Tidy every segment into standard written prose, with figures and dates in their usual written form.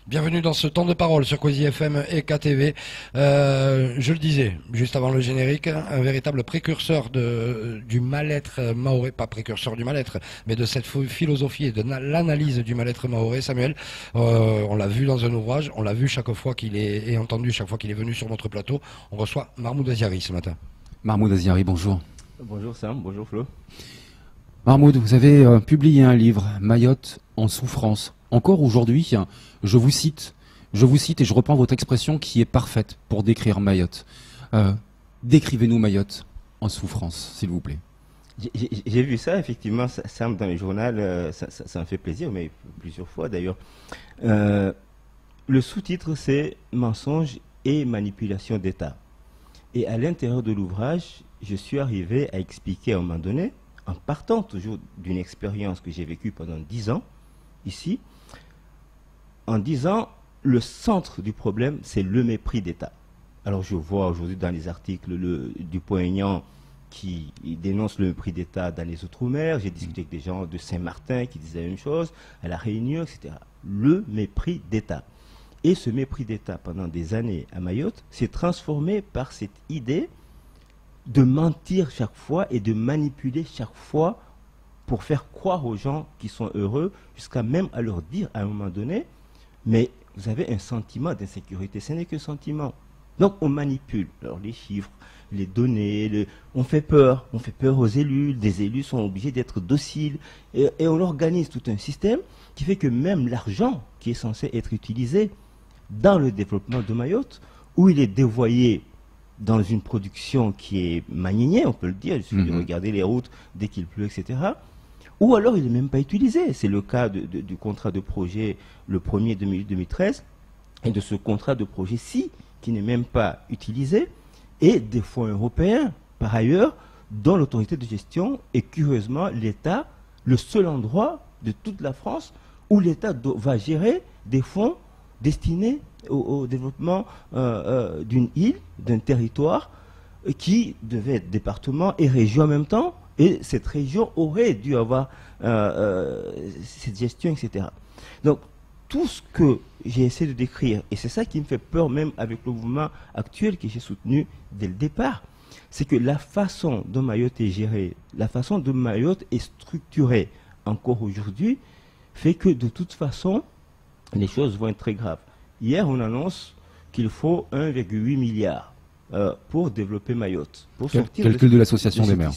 Bienvenue dans ce temps de parole sur Quasi FM et KTV. Je le disais, juste avant le générique, un véritable précurseur du mal-être mahorais, pas précurseur du mal-être, mais de cette philosophie et de l'analyse du mal-être mahorais, Samuel. On l'a vu dans un ouvrage, on l'a vu chaque fois qu'il est, et entendu chaque fois qu'il est venu sur notre plateau. On reçoit Mahmoud Aziari ce matin. Mahmoud Aziari, bonjour. Bonjour Sam, bonjour Flo. Mahmoud, vous avez publié un livre, Mayotte en souffrance. Encore aujourd'hui, je vous cite et je reprends votre expression qui est parfaite pour décrire Mayotte. Décrivez-nous Mayotte en souffrance, s'il vous plaît. J'ai vu ça, effectivement, Sam, dans le journal, ça me fait plaisir, mais plusieurs fois d'ailleurs. Le sous-titre, c'est « Mensonge et manipulation d'État ». Et à l'intérieur de l'ouvrage, je suis arrivé à expliquer à un moment donné, en partant toujours d'une expérience que j'ai vécue pendant 10 ans, ici, en disant le centre du problème, c'est le mépris d'État. Alors je vois aujourd'hui dans les articles Dupont-Aignan qui dénonce le mépris d'État dans les Outre-mer. J'ai discuté avec des gens de Saint-Martin qui disaient la même chose, à La Réunion, etc. Le mépris d'État. Et ce mépris d'État, pendant des années à Mayotte, s'est transformé par cette idée de mentir chaque fois et de manipuler chaque fois pour faire croire aux gens qui sont heureux, jusqu'à même à leur dire à un moment donné, mais vous avez un sentiment d'insécurité, ce n'est que sentiment. Donc on manipule, alors les chiffres, les données, on fait peur aux élus, des élus sont obligés d'être dociles, et on organise tout un système qui fait que même l'argent qui est censé être utilisé dans le développement de Mayotte, où il est dévoyé dans une production qui est manignée, on peut le dire, il suffit de regarder les routes dès qu'il pleut, etc., ou alors il n'est même pas utilisé. C'est le cas du contrat de projet, le premier 2013, et de ce contrat de projet-ci, qui n'est même pas utilisé, et des fonds européens, par ailleurs, dont l'autorité de gestion est curieusement l'État, le seul endroit de toute la France où l'État va gérer des fonds destinés au développement d'une île, d'un territoire, qui devait être département et région en même temps, et cette région aurait dû avoir cette gestion, etc. Donc, tout ce que j'ai essayé de décrire, et c'est ça qui me fait peur même avec le mouvement actuel que j'ai soutenu dès le départ, c'est que la façon dont Mayotte est gérée, la façon dont Mayotte est structurée encore aujourd'hui, fait que de toute façon, les choses vont être très graves. Hier, on annonce qu'il faut 1,8 milliard pour développer Mayotte. Pour sortir calcul de l'association des maires.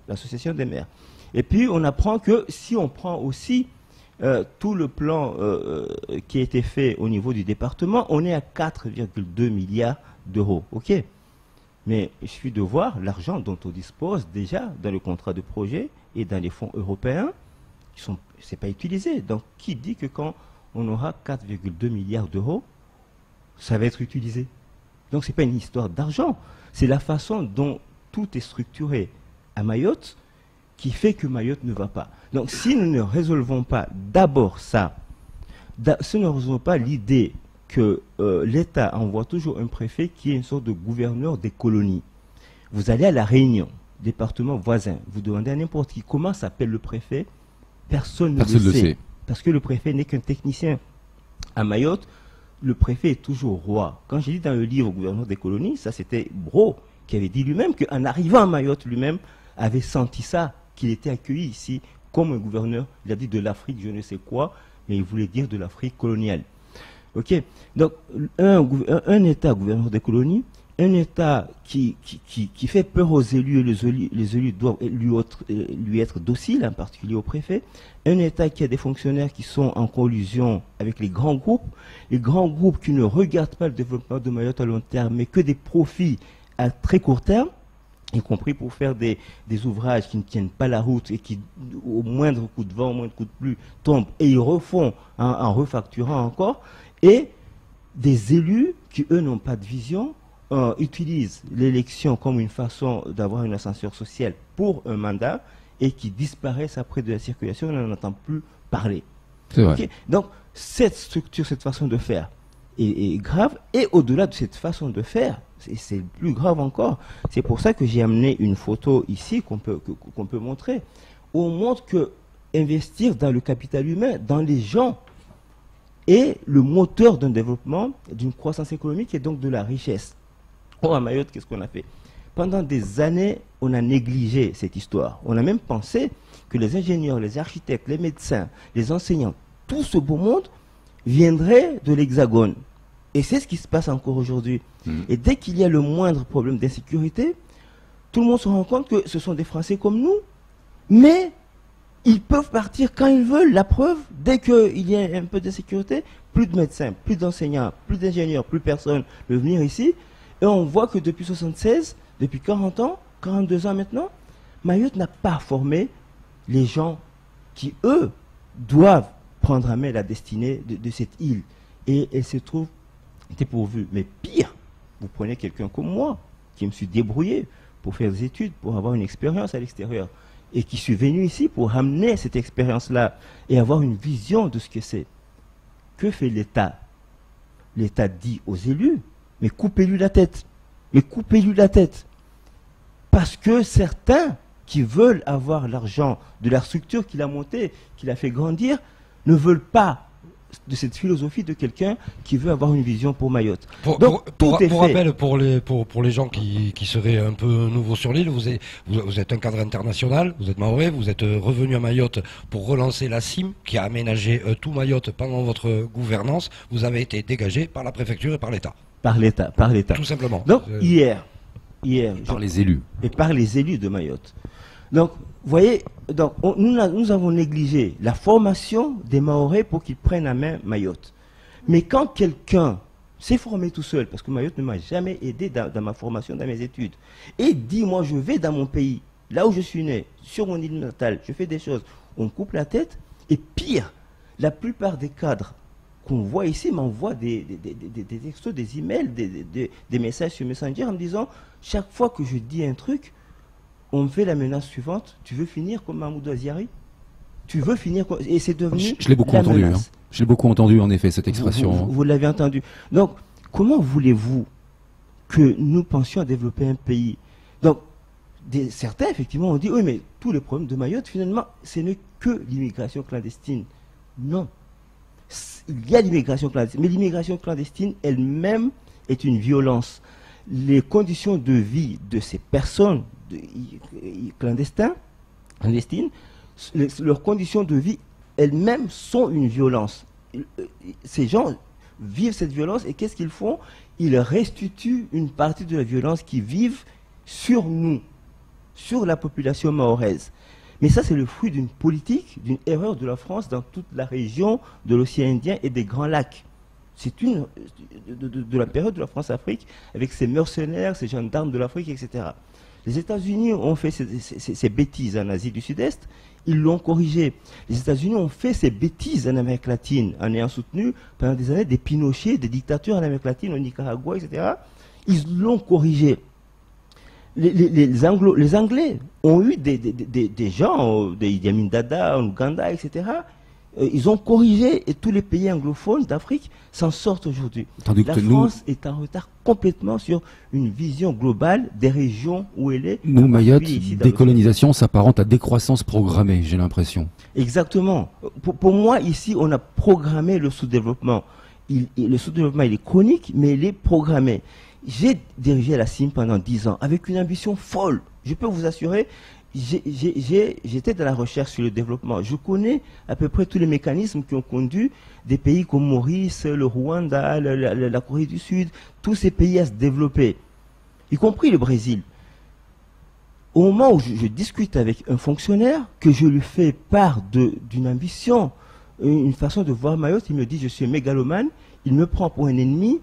L'association des maires. Et puis, on apprend que si on prend aussi tout le plan qui a été fait au niveau du département, on est à 4,2 milliards d'euros. OK. Mais il suffit de voir l'argent dont on dispose déjà dans le contrat de projet et dans les fonds européens. C'est pas utilisé. Donc, qui dit que quand on aura 4,2 milliards d'euros, ça va être utilisé? Donc, ce n'est pas une histoire d'argent. C'est la façon dont tout est structuré à Mayotte qui fait que Mayotte ne va pas. Donc, si nous ne résolvons pas d'abord ça, si nous ne résolvons pas l'idée que l'État envoie toujours un préfet qui est une sorte de gouverneur des colonies. Vous allez à La Réunion, département voisin, vous demandez à n'importe qui comment s'appelle le préfet, personne ne le sait. Parce que le préfet n'est qu'un technicien. À Mayotte, le préfet est toujours roi. Quand j'ai dit dans le livre Gouverneur des colonies, ça c'était Brault qui avait dit lui-même qu'en arrivant à Mayotte, lui-même avait senti ça, qu'il était accueilli ici comme un gouverneur. Il a dit de l'Afrique, je ne sais quoi, mais il voulait dire de l'Afrique coloniale. Ok. Donc un État gouverneur des colonies, un État qui fait peur aux élus, et les élus doivent lui être dociles, en particulier au préfet. Un État qui a des fonctionnaires qui sont en collusion avec les grands groupes qui ne regardent pas le développement de Mayotte à long terme, mais que des profits à très court terme, y compris pour faire des ouvrages qui ne tiennent pas la route et qui, au moindre coup de vent, au moindre coup de pluie, tombent, et ils refont en refacturant encore, et des élus qui, eux, n'ont pas de vision, utilisent l'élection comme une façon d'avoir une ascenseur sociale pour un mandat et qui disparaissent après de la circulation, on n'en entend plus parler. C'est vrai. Okay. Donc, cette structure, cette façon de faire est grave, et au-delà de cette façon de faire, c'est plus grave encore. C'est pour ça que j'ai amené une photo ici qu'on peut montrer, où on montre que investir dans le capital humain, dans les gens, est le moteur d'un développement, d'une croissance économique et donc de la richesse. Or, à Mayotte, qu'est-ce qu'on a fait? Pendant des années, on a négligé cette histoire. On a même pensé que les ingénieurs, les architectes, les médecins, les enseignants, tout ce beau monde viendrait de l'Hexagone. Et c'est ce qui se passe encore aujourd'hui. Et dès qu'il y a le moindre problème d'insécurité, tout le monde se rend compte que ce sont des Français comme nous, mais ils peuvent partir quand ils veulent. La preuve, dès qu'il y a un peu de sécurité, plus de médecins, plus d'enseignants, plus d'ingénieurs, plus personne ne veut venir ici. Et on voit que depuis 76, depuis 40 ans, 42 ans maintenant, Mayotte n'a pas formé les gens qui, eux, doivent prendre à main la destinée de cette île. Et elle se trouve dépourvue. Mais pire, vous prenez quelqu'un comme moi, qui me suis débrouillé pour faire des études, pour avoir une expérience à l'extérieur, et qui suis venu ici pour ramener cette expérience-là et avoir une vision de ce que c'est. Que fait l'État? L'État dit aux élus, mais coupez-lui la tête. Mais coupez-lui la tête. Parce que certains qui veulent avoir l'argent de la structure qu'il a montée, qu'il a fait grandir, ne veulent pas de cette philosophie de quelqu'un qui veut avoir une vision pour Mayotte. Pour rappel, pour les gens qui seraient un peu nouveaux sur l'île, vous êtes un cadre international, vous êtes mahorais, vous êtes revenu à Mayotte pour relancer la CIM qui a aménagé tout Mayotte pendant votre gouvernance. Vous avez été dégagé par la préfecture et par l'État. Par l'État. Tout simplement. Donc hier, par les élus. Et par les élus de Mayotte. Donc, vous voyez, donc, nous avons négligé la formation des Mahorais pour qu'ils prennent à main Mayotte. Mais quand quelqu'un s'est formé tout seul, parce que Mayotte ne m'a jamais aidé dans ma formation, dans mes études, et dit, moi je vais dans mon pays, là où je suis né, sur mon île natale, je fais des choses, on me coupe la tête, et pire, la plupart des cadres qu'on voit ici m'envoient des textos, des emails, des messages sur Messenger en me disant, chaque fois que je dis un truc, on me fait la menace suivante, tu veux finir comme Mahmoud Aziari? Tu veux finir comme... Et c'est devenu je l'ai beaucoup entendu. Hein. Je l'ai beaucoup entendu, en effet, cette expression. Vous l'avez entendu. Donc, comment voulez-vous que nous pensions à développer un pays? Donc, certains, effectivement, ont dit, oui, mais tous les problèmes de Mayotte, finalement, ce n'est que l'immigration clandestine. Non. Il y a l'immigration clandestine. Mais l'immigration clandestine elle-même est une violence. Les conditions de vie de ces personnes clandestines, leurs conditions de vie elles-mêmes sont une violence. Ces gens vivent cette violence et qu'est-ce qu'ils font? Ils restituent une partie de la violence qu'ils vivent sur nous, sur la population mahoraise. Mais ça, c'est le fruit d'une politique, d'une erreur de la France dans toute la région de l'océan Indien et des Grands Lacs. C'est de la période de la France-Afrique, avec ses mercenaires, ses gendarmes de l'Afrique, etc. Les États-Unis ont fait ces bêtises en Asie du Sud-Est, ils l'ont corrigé. Les États-Unis ont fait ces bêtises en Amérique latine, en ayant soutenu pendant des années des Pinochet, des dictatures en Amérique latine, au Nicaragua, etc. Ils l'ont corrigé. Les Anglais ont eu des gens, des Idi Amin Dada, en Ouganda, etc. Ils ont corrigé et tous les pays anglophones d'Afrique s'en sortent aujourd'hui. La France est en retard complètement sur une vision globale des régions où elle est. Nous, Mayotte, décolonisation s'apparente à décroissance programmée, j'ai l'impression. Exactement. Pour moi, ici, on a programmé le sous-développement. Le sous-développement, il est chronique, mais il est programmé. J'ai dirigé la CIM pendant 10 ans avec une ambition folle. Je peux vous assurer, j'étais dans la recherche sur le développement. Je connais à peu près tous les mécanismes qui ont conduit des pays comme Maurice, le Rwanda, la Corée du Sud, tous ces pays à se développer, y compris le Brésil. Au moment où je discute avec un fonctionnaire, que je lui fais part d'une ambition, une façon de voir Mayotte, il me dit je suis un mégalomane, il me prend pour un ennemi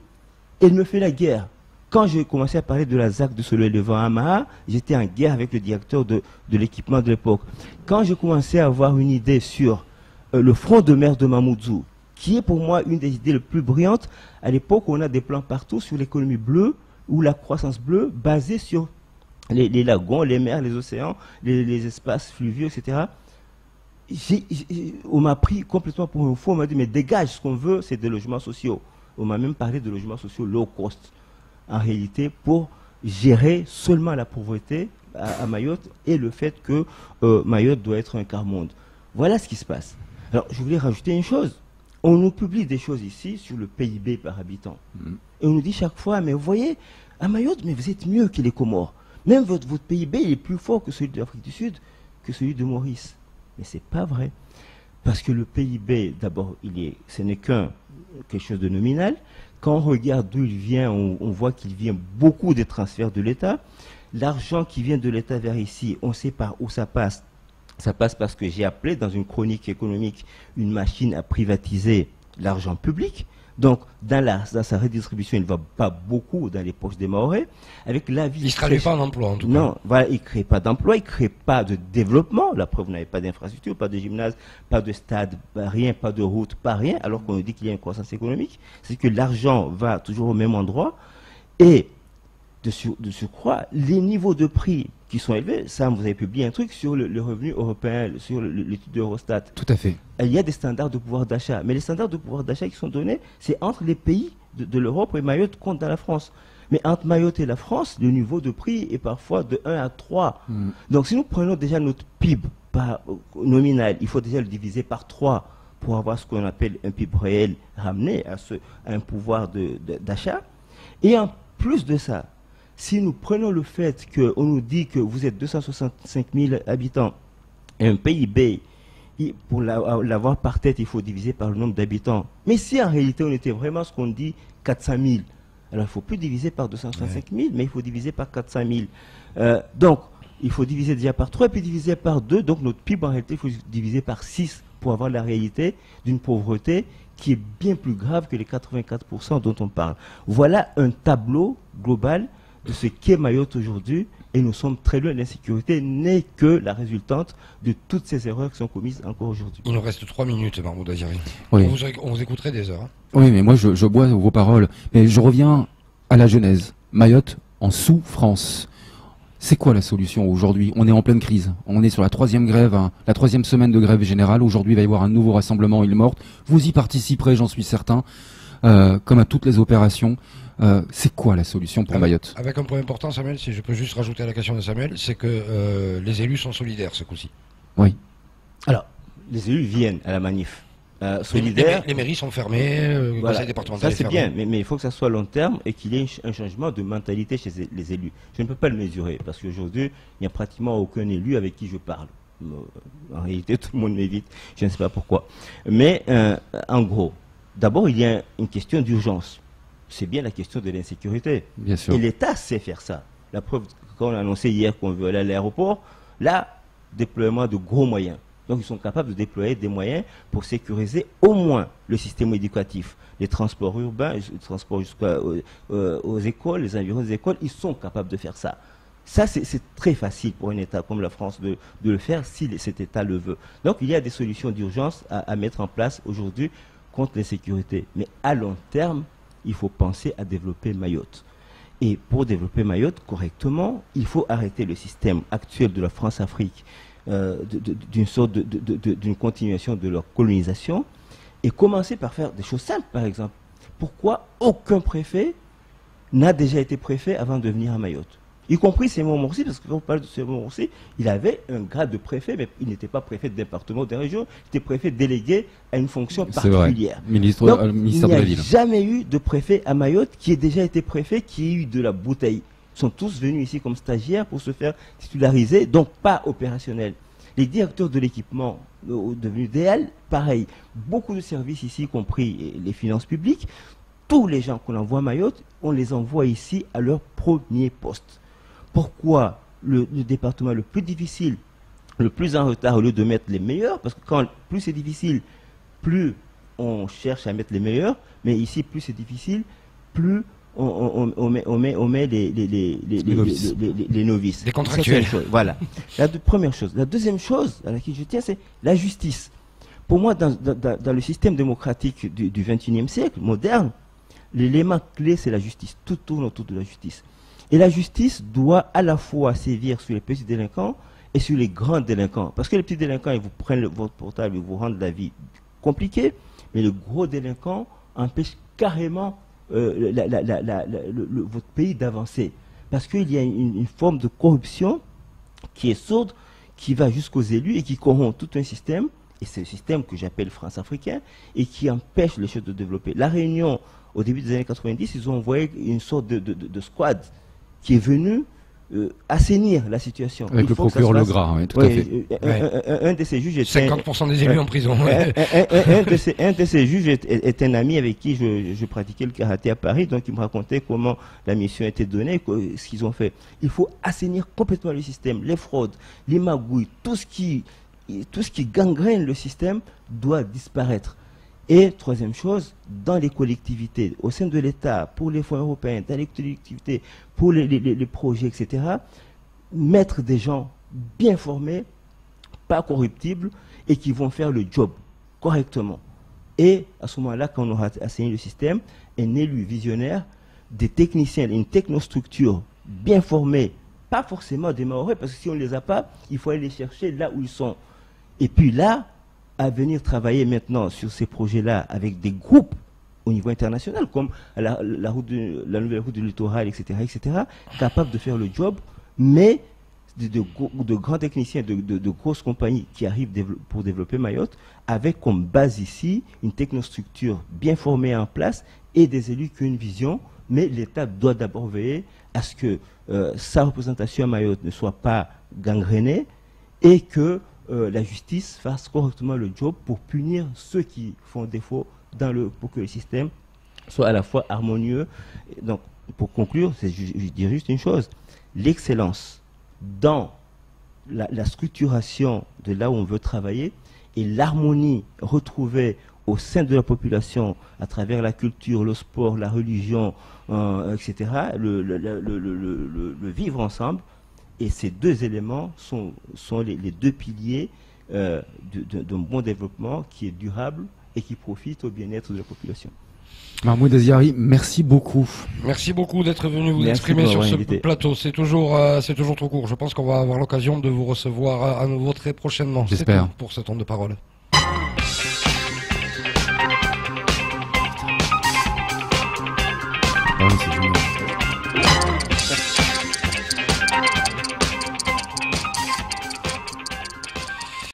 et il me fait la guerre. Quand j'ai commencé à parler de la ZAC de Soleil Levant à Maha, j'étais en guerre avec le directeur de l'équipement de l'époque. Quand j'ai commencé à avoir une idée sur le front de mer de Mamoudzou, qui est pour moi une des idées les plus brillantes, à l'époque on a des plans partout sur l'économie bleue ou la croissance bleue basée sur les lagons, les mers, les océans, les espaces fluviaux, etc. On m'a pris complètement pour un fou, on m'a dit mais dégage, ce qu'on veut c'est des logements sociaux. On m'a même parlé de logements sociaux low cost. En réalité, pour gérer seulement la pauvreté à Mayotte et le fait que Mayotte doit être un quart-monde. Voilà ce qui se passe. Alors, je voulais rajouter une chose. On nous publie des choses ici sur le PIB par habitant. Et on nous dit chaque fois, mais vous voyez, à Mayotte, mais vous êtes mieux que les Comores. Même votre PIB, il est plus fort que celui de l'Afrique du Sud, que celui de Maurice. Mais c'est pas vrai. Parce que le PIB, d'abord, ce n'est quelque chose de nominal. Quand on regarde d'où il vient, on voit qu'il vient beaucoup des transferts de l'État. L'argent qui vient de l'État vers ici, on sait par où ça passe. Ça passe parce que j'ai appelé dans une chronique économique une machine à privatiser l'argent public. Donc, dans sa redistribution, il ne va pas beaucoup dans les poches des Mahorais. Avec l'avis. Il ne se traduit pas en emploi, en tout cas. Non, voilà, il ne crée pas d'emploi, il ne crée pas de développement. La preuve, vous n'avez pas d'infrastructure, pas de gymnase, pas de stade, rien, pas de route, pas rien, alors qu'on nous dit qu'il y a une croissance économique. C'est que l'argent va toujours au même endroit. Et de surcroît, les niveaux de prix qui sont élevés, ça, vous avez publié un truc sur le revenu européen, sur l'étude d'Eurostat. Tout à fait. Il y a des standards de pouvoir d'achat. Mais les standards de pouvoir d'achat qui sont donnés, c'est entre les pays de l'Europe et Mayotte compte dans la France. Mais entre Mayotte et la France, le niveau de prix est parfois de 1 à 3. Donc si nous prenons déjà notre PIB nominal, il faut déjà le diviser par 3 pour avoir ce qu'on appelle un PIB réel ramené à un pouvoir d'achat. Et en plus de ça, si nous prenons le fait qu'on nous dit que vous êtes 265 000 habitants et un PIB, pour l'avoir par tête, il faut diviser par le nombre d'habitants. Mais si en réalité on était vraiment ce qu'on dit 400 000, alors il ne faut plus diviser par 265 000, mais il faut diviser par 400 000. Donc, il faut diviser déjà par 3 et puis diviser par 2. Donc notre PIB en réalité, il faut diviser par 6 pour avoir la réalité d'une pauvreté qui est bien plus grave que les 84% dont on parle. Voilà un tableau global de ce qu'est Mayotte aujourd'hui, et nous sommes très loin. L'insécurité n'est que la résultante de toutes ces erreurs qui sont commises encore aujourd'hui. Il nous reste 3 minutes, Mahmoud Azhari. Oui. On vous écouterait des heures. Hein. Oui, mais moi je bois vos paroles. Mais je reviens à la genèse. Mayotte en souffrance. C'est quoi la solution aujourd'hui? On est en pleine crise. On est sur la 3e grève, la 3e semaine de grève générale. Aujourd'hui, il va y avoir un nouveau rassemblement île morte. Vous y participerez, j'en suis certain, comme à toutes les opérations. C'est quoi la solution pour Mayotte? Avec un point important, Samuel, si je peux juste rajouter à la question de Samuel, c'est que les élus sont solidaires ce coup-ci. Oui. Alors, les élus viennent à la manif. Solidaires. Les mairies sont fermées, le conseil départemental ça c'est bien, mais il faut que ça soit long terme et qu'il y ait un changement de mentalité chez les élus. Je ne peux pas le mesurer parce qu'aujourd'hui, il n'y a pratiquement aucun élu avec qui je parle. En réalité, tout le monde m'évite, je ne sais pas pourquoi. Mais en gros, d'abord, il y a une question d'urgence. C'est bien la question de l'insécurité. Bien sûr. Et l'État sait faire ça. La preuve, quand on a annoncé hier qu'on veut aller à l'aéroport, là, déploiement de gros moyens. Donc, ils sont capables de déployer des moyens pour sécuriser au moins le système éducatif, les transports urbains, les transports jusqu'aux écoles, les environs des écoles. Ils sont capables de faire ça. Ça, c'est très facile pour un État comme la France de le faire si cet État le veut. Donc, il y a des solutions d'urgence à mettre en place aujourd'hui contre l'insécurité. Mais à long terme, il faut penser à développer Mayotte. Et pour développer Mayotte correctement, il faut arrêter le système actuel de la France-Afrique, d'une sorte d'une continuation de leur colonisation, et commencer par faire des choses simples, par exemple. Pourquoi aucun préfet n'a déjà été préfet avant de venir à Mayotte? Y compris Simon Morsi, parce que quand on parle de Simon Morsi, il avait un grade de préfet, mais il n'était pas préfet de département ou de région, il était préfet délégué à une fonction particulière. Ministre de la ville. Il n'y a jamais eu de préfet à Mayotte qui ait déjà été préfet, qui ait eu de la bouteille. Ils sont tous venus ici comme stagiaires pour se faire titulariser, donc pas opérationnels. Les directeurs de l'équipement devenus DL, pareil. Beaucoup de services ici, y compris les finances publiques, tous les gens qu'on envoie à Mayotte, on les envoie ici à leur premier poste. Pourquoi le département le plus difficile, le plus en retard, au lieu de mettre les meilleurs? Parce que plus c'est difficile, plus on cherche à mettre les meilleurs, mais ici, plus c'est difficile, plus on met les novices. Les contractuels. Voilà. La première chose. La deuxième chose à laquelle je tiens, c'est la justice. Pour moi, dans le système démocratique du XXIe siècle, moderne, l'élément clé, c'est la justice. Tout tourne autour de la justice. Et la justice doit à la fois sévir sur les petits délinquants et sur les grands délinquants. Parce que les petits délinquants, ils vous prennent votre portable, ils vous rendent la vie compliquée, mais le gros délinquant empêche carrément votre pays d'avancer. Parce qu'il y a une forme de corruption qui est sourde, qui va jusqu'aux élus et qui corrompt tout un système. Et Et c'est le système que j'appelle France-africain et qui empêche les choses de développer. La Réunion, au début des années 90, ils ont envoyé une sorte de squad qui est venu assainir la situation. Avec le procureur Legras, oui, tout à fait. Un de ces juges... 50% des élus en prison. Un de ces juges est un ami avec qui je pratiquais le karaté à Paris, donc il me racontait comment la mission a été donnée, ce qu'ils ont fait. Il faut assainir complètement le système, les fraudes, les magouilles, tout ce qui gangrène le système doit disparaître. Et troisième chose, dans les collectivités, au sein de l'État, pour les fonds européens, dans les collectivités, pour les projets, etc., mettre des gens bien formés, pas corruptibles, et qui vont faire le job correctement. Et à ce moment-là, quand on aura assaini le système, un élu visionnaire, des techniciens, une technostructure bien formée, pas forcément des Mahorais, parce que si on ne les a pas, il faut aller les chercher là où ils sont. Et puis là, à venir travailler maintenant sur ces projets-là avec des groupes au niveau international, comme la nouvelle route du littoral, etc., capables de faire le job, mais de grands techniciens, de grosses compagnies qui arrivent pour développer Mayotte, avec comme base ici une technostructure bien formée en place et des élus qui ont une vision, mais l'État doit d'abord veiller à ce que sa représentation à Mayotte ne soit pas gangrénée et que la justice fasse correctement le job pour punir ceux qui font défaut pour que le système soit à la fois harmonieux. Donc, pour conclure, je dirais juste une chose. L'excellence dans la structuration de là où on veut travailler et l'harmonie retrouvée au sein de la population à travers la culture, le sport, la religion, etc., le vivre ensemble. Et ces deux éléments sont les deux piliers d'un bon développement qui est durable et qui profite au bien-être de la population. Mahmoud Aziari, merci beaucoup. Merci beaucoup d'être venu vous exprimer sur ce plateau. C'est toujours trop court. Je pense qu'on va avoir l'occasion de vous recevoir à nouveau très prochainement. J'espère. Pour ce temps de parole. Ah oui, c'est génial.